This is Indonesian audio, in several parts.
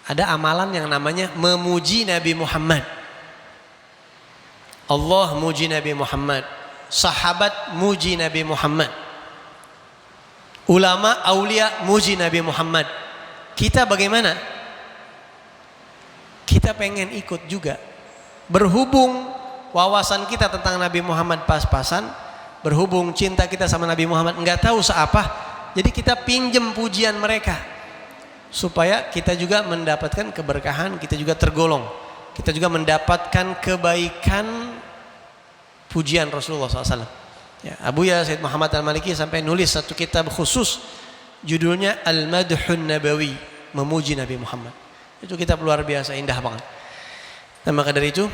Ada amalan yang namanya memuji Nabi Muhammad. Allah muji Nabi Muhammad, sahabat muji Nabi Muhammad, ulama aulia muji Nabi Muhammad. Kita bagaimana? Kita pengen ikut juga. Berhubung wawasan kita tentang Nabi Muhammad pas-pasan, berhubung cinta kita sama Nabi Muhammad enggak tahu seapa, jadi kita pinjem pujian mereka supaya kita juga mendapatkan keberkahan, kita juga tergolong, kita juga mendapatkan kebaikan pujian Rasulullah SAW. Ya, Abuya Sayyid Muhammad Al-Maliki sampai nulis satu kitab khusus judulnya Al-Madhun Nabawi, memuji Nabi Muhammad. Itu kitab luar biasa, indah banget. Nah, maka dari itu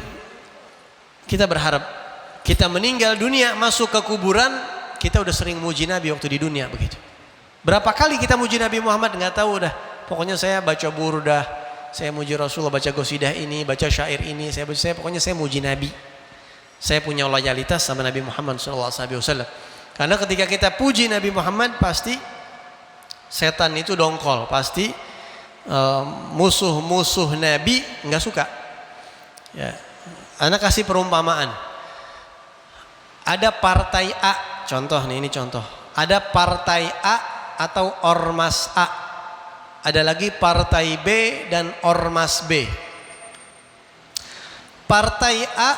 kita berharap kita meninggal dunia masuk ke kuburan, kita udah sering muji Nabi waktu di dunia begitu. Berapa kali kita muji Nabi Muhammad nggak tahu dah. Pokoknya saya baca burdah, saya muji Rasulullah, baca qasidah ini, baca syair ini, pokoknya saya muji Nabi. Saya punya loyalitas sama Nabi Muhammad SAW. Karena ketika kita puji Nabi Muhammad, pasti setan itu dongkol, pasti musuh-musuh Nabi nggak suka. Ya, anak kasih perumpamaan. Ada partai A, contoh nih, ini contoh. Ada partai A atau ormas A. Ada lagi partai B dan ormas B. Partai A,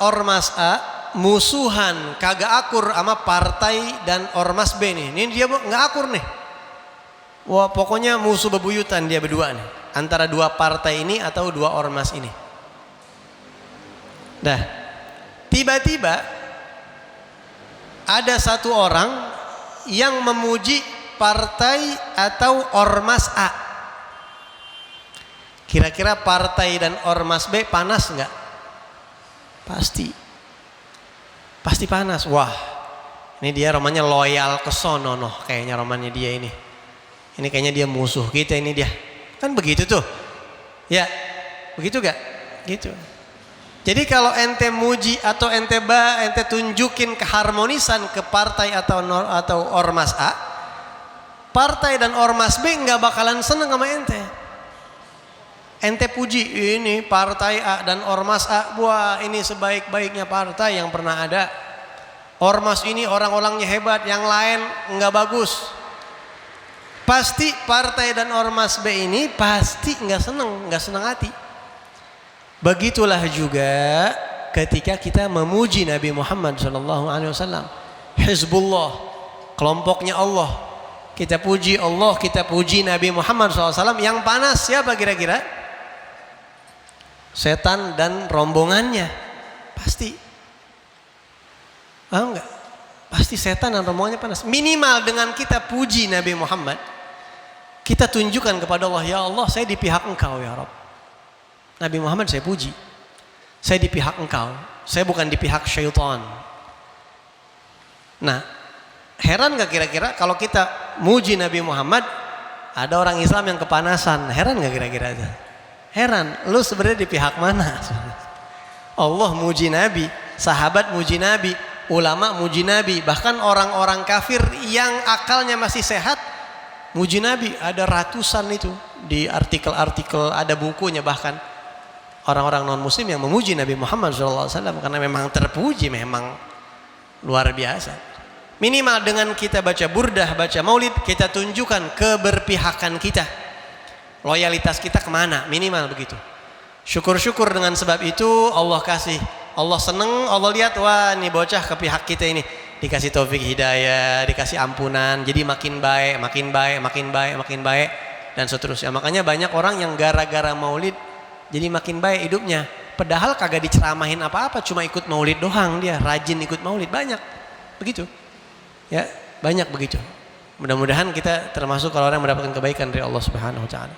ormas A musuhan, kagak akur sama partai dan ormas B nih. Ini dia nggak akur nih. Wah, pokoknya musuh bebuyutan dia berdua nih, antara dua partai ini atau dua ormas ini. Dah, tiba-tiba ada satu orang yang memuji partai atau ormas A. Kira-kira partai dan ormas B panas nggak? Pasti panas. Wah, ini dia romannya loyal ke sono noh, kayaknya romannya dia ini. Ini kayaknya dia musuh kita ini dia. Kan begitu tuh. Ya, begitu gak? Gitu. Jadi kalau ente muji atau ente tunjukin keharmonisan ke partai atau ormas A, partai dan ormas B nggak bakalan seneng sama ente. Ente puji ini partai A dan ormas A, wah ini sebaik-baiknya partai yang pernah ada. Ormas ini orang-orangnya hebat, yang lain nggak bagus. Pasti partai dan ormas B ini pasti nggak seneng hati. Begitulah juga ketika kita memuji Nabi Muhammad SAW. Hizbullah, kelompoknya Allah. Kita puji Allah, kita puji Nabi Muhammad SAW. Yang panas siapa kira-kira? Setan dan rombongannya. Pasti. Paham enggak? Pasti setan dan rombongannya panas. Minimal dengan kita puji Nabi Muhammad, kita tunjukkan kepada Allah, ya Allah saya di pihak engkau ya Rabb. Nabi Muhammad saya puji. Saya di pihak engkau. Saya bukan di pihak syaitan. Nah, heran gak kira-kira kalau kita muji Nabi Muhammad, ada orang Islam yang kepanasan. Heran gak kira-kira itu? Heran, lu sebenarnya di pihak mana? Allah muji Nabi, sahabat muji Nabi, ulama muji Nabi, bahkan orang-orang kafir yang akalnya masih sehat muji Nabi. Ada ratusan itu di artikel-artikel, ada bukunya bahkan. Orang-orang non muslim yang memuji Nabi Muhammad SAW karena memang terpuji, memang luar biasa. Minimal dengan kita baca burdah, baca maulid, kita tunjukkan keberpihakan kita, loyalitas kita kemana, minimal begitu. Syukur-syukur dengan sebab itu Allah kasih, Allah seneng, Allah lihat, wah ini bocah ke pihak kita ini, dikasih taufik hidayah, dikasih ampunan, jadi makin baik, dan seterusnya. Makanya banyak orang yang gara-gara maulid jadi makin baik hidupnya. Padahal kagak diceramahin apa-apa, cuma ikut maulid doang dia, rajin ikut maulid, banyak begitu. Ya, banyak begitu. Mudah-mudahan kita termasuk kalau orang yang mendapatkan kebaikan dari Allah Subhanahu wa taala.